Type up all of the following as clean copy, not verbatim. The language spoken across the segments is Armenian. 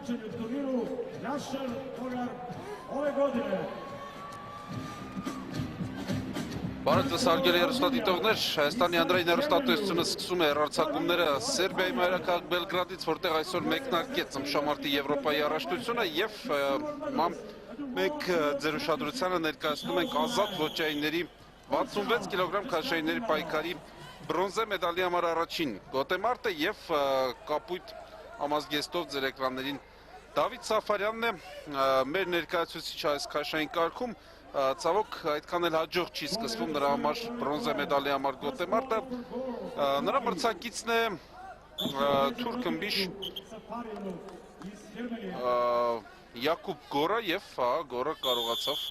zakończeniu turnieru Nasher Polar Olegody. Բարդ սարգելի երուստատիտողներ, Հայաստանի հանրային երուստատեսությունը սկսում է հեռարձակումները Սերբիայի մայրաքաղաք Բելգրադից, որտեղ այսօր մեկնարկեց ըմբշամարտի Եվրոպայի առաջնությունը եւ մենք ձեր ուշադրությանը ներկայացնում ենք ազատ ոճայինների 66 կիլոգրամ քաշայինների պայքարի բրոնզե մեդալի համար առաջին գոտեմարտը եւ կապույտ ամազգեստով ձեր էկրաններին Դավիթ Սաֆարյանն է, մեր ներկայացուցիչը այս քաշային կարգում Ցավոք այդքան էլ հաջող չի սկսվում նրա համար բրոնզե մեդալի համար գոտեմարտը նրա մրցակիցն է թուրք ըմբիշ Յակուբ Գորա եւ Գորը կարողացավ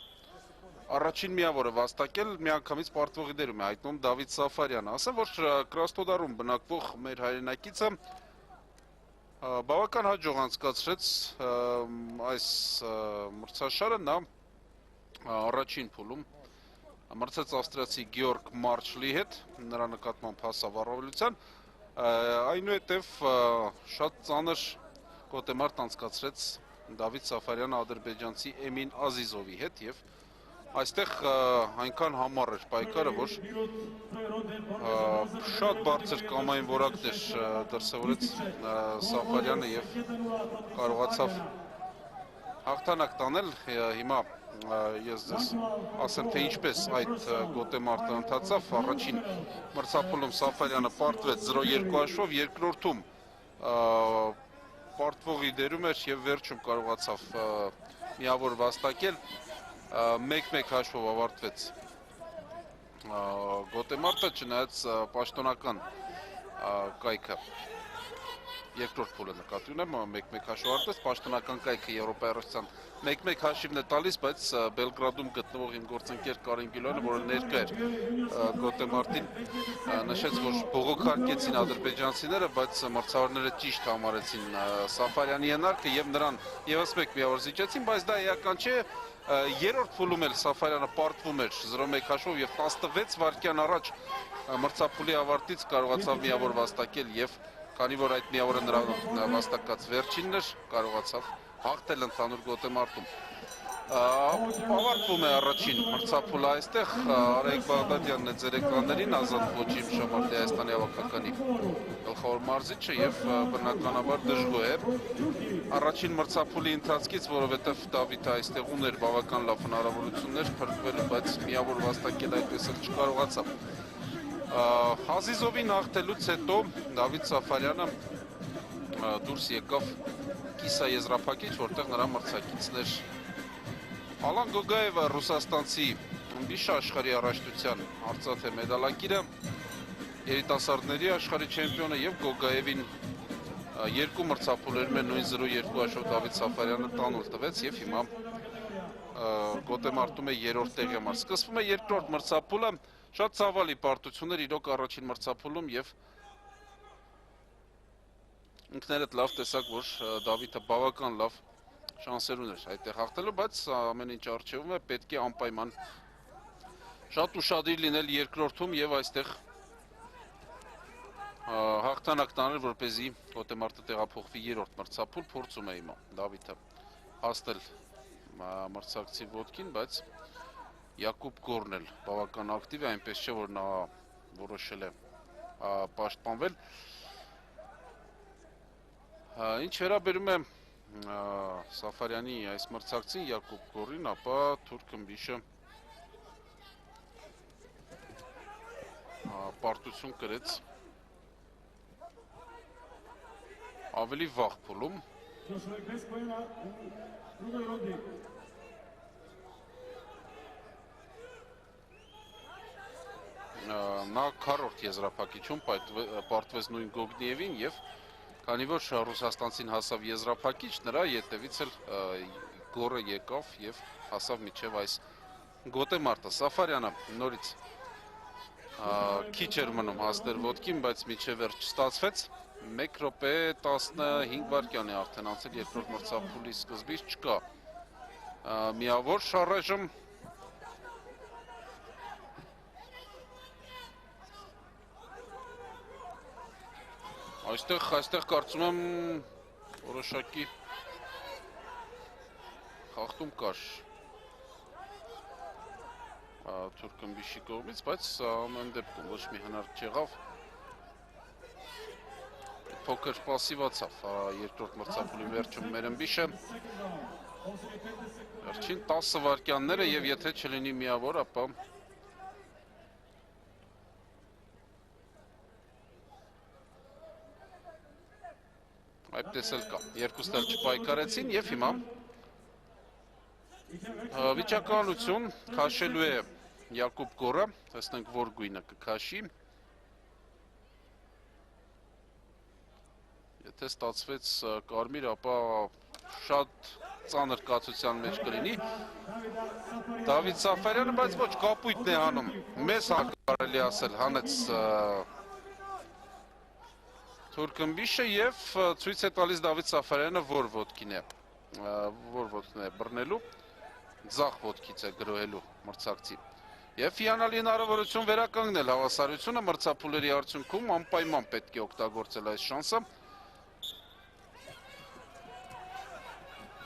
առաջին միավորը վաստակել միանգամից պարտվողի դերում է հայտնում Դավիթ Սաֆարյանը ասեմ որ Կրասնոդարում բնակվող մեր հայրենակիցը բավական հաջող անցկացրեց այս մրցաշարը նա առաջին փուլում մրցեց ավստրիացի Գեորգ Մարչլի հետ նրա նկատմամբ հասավ առավելության այնուհետև շատ ծանր գոտեմարտ անցկացրեց Դավիթ Սաֆարյանը ադրբեջանցի Էմին Ազիզովի հետ եւ այստեղ այնքան համառ էր պայքարը որ շատ բարձր կամային որակներ դրսևորեց Սաֆարյանը եւ կարողացավ հաղթանակ տանել հիմա ես ձեզ ասեմ թե ինչպես այդ գոտեմարտը ընթացավ առաջին մրցափուլում Սաֆարյանը պարտվեց 0-2 հաշվով երկրորդում պարտվողի դերում էր եւ վերջում կարողացավ միավոր վաստակել 1-1 հաշվով ավարտվեց գոտեմարտը չնայած պաշտոնական կայքը երկրորդ փուլը նկատի ունեմ 1-1 հաշվով ավարտվեց պաշտոնական կայքը Եվրոպայի առաջնության 1-1 հաշիվն է տալիս բայց Բելգրադում գտնվող իմ գործընկեր Կարեն Գյուլյանը որը ներկա էր գոտեմարտին նշեց որ բողոքարկեցին ադրբեջանցիները բայց մրցավարները ճիշտ համարեցին Սաֆարյանի հնարքը եւ նրան եւս մեկ միավոր զիջեցին բայց դա էական չէ երրորդ փուլում էլ Սաֆարյանը պարտվում էր 0-1 հաշվով եւ 16 վայրկյան առաջ մրցափուլի ավարտից կարողացավ միավոր վաստակել եւ քանի որ այդ միավորը նրա վաստակած վերջինն էր կարողացավ հաղթել ընդհանուր գոտեմարտում ավարտվում է առաջին մրցափուլը այստեղ Արայիկ Բաղդադյանն է ձեր էկրաններին ազատ ոճի ըմբշամարտի Հայաստանի հավաքականի գլխավոր մարզիչը եւ բնականաբար դժգոհ է առաջին մրցափուլի ընթացքից որովհետեւ Դավիթը այստեղ ուներ բավական լավ հնարավորություններ փրկվելու բայց միավոր վաստակել այդպես էլ չկարողացավ Ազիզովին հաղթելուց հետո Դավիթ Սաֆարյանը դուրս եկավ կիսա եզրափակիչ, որտեղ նրա մրցակիցն էր Ալան Գոգաևը ռուսաստանցի ըմբիշ աշխարհի առաջնության արծաթե մեդալակիրը երիտասարդների աշխարհի չեմպիոնը եւ Գոգաևին երկու մրցափուլերում է նույն 0-2 հաշվով Դավիթ Սաֆարյանը տանուլ տվեց եւ հիմա գոտեմարտում է երրորդ տեղի համար սկսվում է երկրորդ մրցափուլը շատ ցավալի պարտություններ իրոք առաջին մրցափուլում եւ ինքներդ լավ տեսակ որ Դավիթը բավական լավ շանսեր ուներ այդտեղ հաղթելու բայց ամեն ինչ արժևում է պետք է անպայման շատ ուշադիր լինել երկրորդում եւ այստեղ հաղթանակ տանել որպեսզի գոտեմարտը տեղափոխվի երրորդ մրցափուլ փորձում է հիմա Դավիթը հասնել մրցակցի ոտքին բայց Յակուբ Գորն էլ բավական ակտիվ է այնպես չէ որ նա որոշել է պաշտպանվել Ինչ վերաբերում է Սաֆարյանի այս մրցակցին Յակուբ Գորին, ապա թուրք ըմբիշը պարտություն կրեց ավելի վաղ փուլում նա քառորդ եզրափակիչում պարտվեց նույն Գոգնիևին եւ Քանի որ ռուսաստանցին հասավ եզրափակիչ, նրա ետևից էլ Գորը եկավ եւ հասավ միջև այս գոտեմարտը Սաֆարյանը նորից քիչ էր մնում հասնել ոտքին, բայց միջև վերջ չստացվեց 1 րոպե 15 վայրկյան է արդեն անցել երկրորդ մրցափուլի սկզբից չկա միավոր առայժմ Այստեղ կարծում եմ որոշակի խախտում կար Թուրքմբիշի կողմից, բայց ամեն դեպքում ոչ մի հնարք չեղավ, փոքր պասիվացավ երկրորդ մրցափուլի վերջում Մերենբիշը, վերջին 10 վայրկյանները եւ եթե չլինի միավոր, ապա այդպես էլ կա, երկուստ էլ չպայքարեցին եւ հիմա վիճակահանություն քաշելու է Յակոբ Գորը, տեսնենք որ գույնը կքաշի, եթե ստացվեց կարմիր, ապա շատ ծանր կացության մեջ կլինի Դավիթ Սաֆարյանը, բայց ոչ կապույտն է հանում, մեզ կարելի ասել հանեց Թուրքմբիշը եւ ցույց է տալիս Դավիթ Սաֆարյանը որ ոտքին է բռնելու, ձախ ոտքից է գրոհելու մրցակցի եւ հիանալի հնարավորություն վերականգնել հավասարությունը մրցափուլերի արդյունքում անպայման պետք է օգտագործել այս շանսը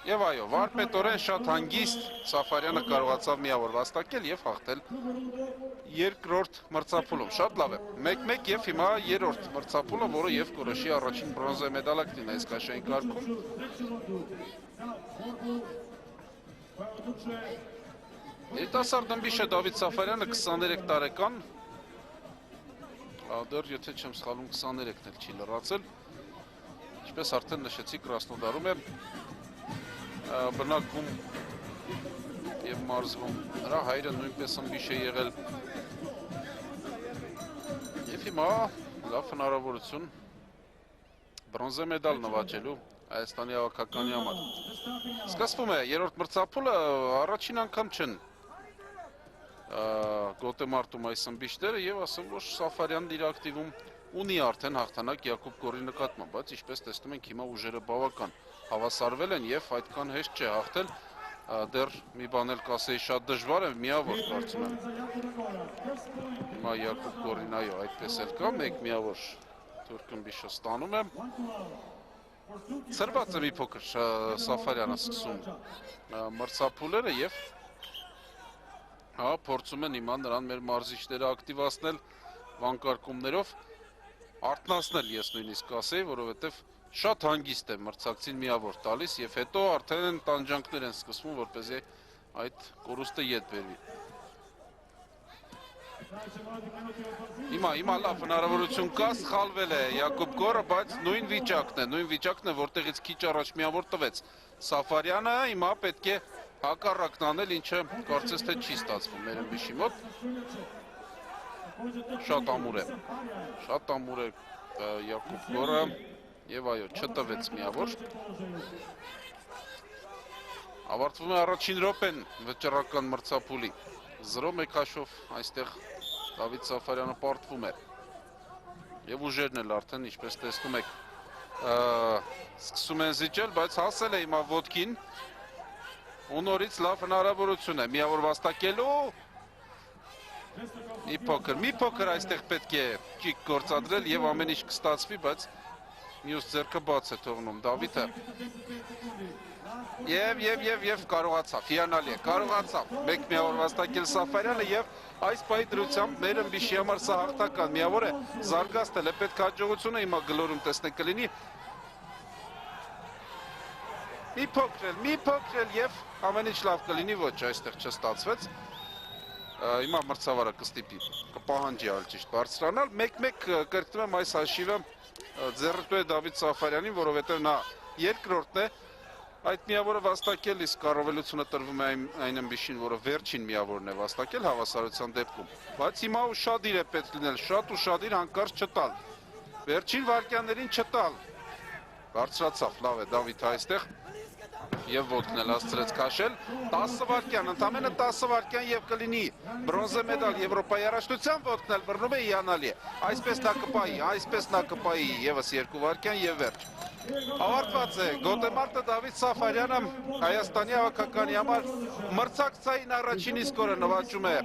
եւ այո, վարպետորեն շատ հանգիստ Սաֆարյանը կարողացավ միավոր վաստակել եւ հաղթել երկրորդ մրցափուլում, շատ լավ է, 1-1 եւ հիմա երրորդ մրցափուլը, որը եւ կորոշի առաջին բրոնզե մեդալը կլինի այս քաշային կարգում Երիտասարդ ըմբիշը Դավիթ Սաֆարյանը 23 տարեկան, դեռ եթե չեմ սխալվում 23-ն էլ չի լրացել, ինչպես արդեն նշեցի Կրասնոդարում է բնակվում եւ մարզվում, նրա հայրը նույնպես ըմբիշ է եղել եւ հիմա լավ հնարավորություն բրոնզե մեդալ նվաճելու Հայաստանի հավաքականի համար։ Սկսվում է երրորդ մրցափուլը, առաջին անգամ չեն գոտեմարտում այս ըմբիշները եւ ասեմ որ Սաֆարյանն իր ակտիվում ունի արդեն հաղթանակ Յակոբ Գորի նկատմամբ, բայց ինչպես տեսնում ենք հիմա ուժերը բավական հավասարվել են եւ այդքան հեշտ չէ հաղթել, դեռ մի բան էլ կասեի շատ դժվար է, միավոր կարծում եմ։ Հիմա Յակոբ Գորին այո, այդպես էլ կա, մեկ միավոր Թուրքմբիշը ստանում է։ Սրված է մի փոքր Սաֆարյանը սկսում մրցափուլերը եւ փորձում են հիմա նրան մեր մարզիչները ակտիվացնել վանկարկումներով, արթնացնել ես նույնիսկ ասեի, որովհետեւ շատ հանգիստ է մրցակցին միավոր տալիս եւ հետո արդեն տանջանքներ են սկսվում, որպեսզի այդ կորուստը ետ բերվի։ Հիմա լավ հնարավորություն կա, սխալվել է Յակոբ Գորը, բայց նույն վիճակն է, որտեղից քիչ առաջ միավոր տվեց Սաֆարյանը, հիմա պետք է հակառակն անել, ինչը կարծես թե չի ստացվում Մերենբիշի մոտ։ Շատ ամուր է Յակոբ Գորը եւ այո, չտվեց միավոր։ Ավարտվում է առաջին րոպեն վճռական մրցափուլի 0-1 հաշվով այստեղ Դավիթ Սաֆարյանը պարտվում է եւ ուժերն էլ արդեն ինչպես տեսնում եք սկսում են զիջել, բայց հասել է հիմա ոտքին ու նորից լավ հնարավորություն է միավոր վաստակելու մի փոքր այստեղ պետք է ճիգ գործադրել եւ ամեն ինչ կստացվի, բայց մյուս ձեռքը բաց է թողնում Դավիթը Եվ կարողացավ, հիանալի է, կարողացավ մեկ միավոր վաստակել Սաֆարյանը եւ այս պահի դրությամբ Մերենբիշի համար սա հաղթական միավոր է, զարգացնել է, պետք հաջողությունը հիմա գլորում տեսնենք կլինի։ Մի փոքր եւ ամեն ինչ լավ կլինի, ոչ, այստեղ չստացվեց։ Հիմա մրցավարը կստիպի, կպահանջի ավելի ճիշտ բարձրանալ, 1-1 կրկնում եմ այս հաշիվը ձեռնտու է Դավիթ Սաֆարյանին, որովհետեւ նա երկրորդն է Այդ միավորը վաստակել, իսկ առավելությունը տրվում է այն ըմբիշին, որը վերջին միավորն է վաստակել հավասարության դեպքում։ Բայց հիմա ուշադիր է պետք լինել, շատ ուշադիր հանկարծ չտալ։ Վերջին վայրկյաններին չտալ։ Բարձրացավ, լավ է Դավիթը այստեղ եւ ոտքն էլ հասցրեց քաշել 10 վայրկյան, ընդամենը 10 վայրկյան եւ կլինի բրոնզե մեդալ Եվրոպայի առաջնության ոտքն էլ բռնում է հիանալի է։ Այսպես նա կպայի եւս 2 վայրկյան եւ վերջ։ Ավարտված է գոտեմարտը Դավիթ Սաֆարյանը Հայաստանի հավաքականի համար մրցակցային առաջին իսկ օրը նվաճում է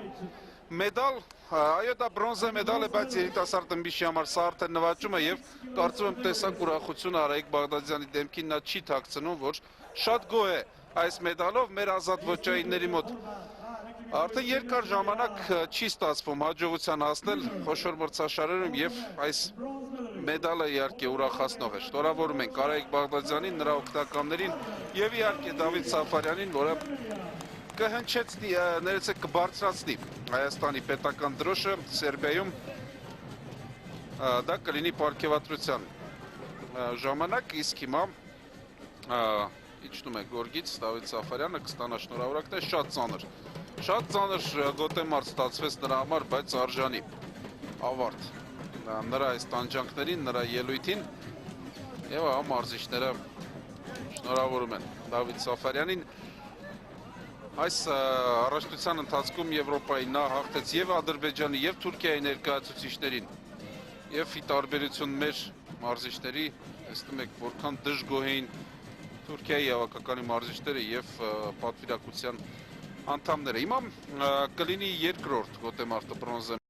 մեդալ, այո դա բրոնզե մեդալ է, բայց երիտասարդ ըմբիշի համար սա արդեն նվաճում է եւ կարծում եմ տեսակ ուրախություն Արայիկ Բաղդադյանի դեմքին նա չի թաքցնում, որ շատ գոհ է այս մեդալով մեր ազատ ոչայինների մոտ արդեն երկար ժամանակ չի ստացվում հաջողության հասնել խոշոր մրցաշարերում եւ այս մեդալը իհարկե ուրախացնող է։ Շնորհավորում ենք Արայիկ Բաղդադյանին, նրա օգնականներին եւ իհարկե Դավիթ Սաֆարյանին, որը կհնչեցնի, ներեցեք կբարձրացնի Հայաստանի պետական դրոշը Սերբիայում, դա կլինի պարգևատրության ժամանակ, իսկ հիմա իջնում է գորգից Դավիթ Սաֆարյանը կստանա շնորհավորակներ, շատ ծանր գոտեմարտ ստացվեց նրա համար, բայց արժանի ավարտ նրա այս տանջանքներին, նրա ելույթին եւ մարզիչները շնորհավորում են Դավիթ Սաֆարյանին։ Այս առաջնության ընթացքում Եվրոպայի նա հաղթեց եւ Ադրբեջանի եւ Թուրքիայի ներկայացուցիչներին եւ ի տարբերություն մեր մարզիչների, տեսնում եք որքան դժգոհ էին Թուրքիայի հավաքականի մարզիչները եւ պատվիրակության անդամները։ Հիմա կլինի երկրորդ գոտեմարտը բրոնզե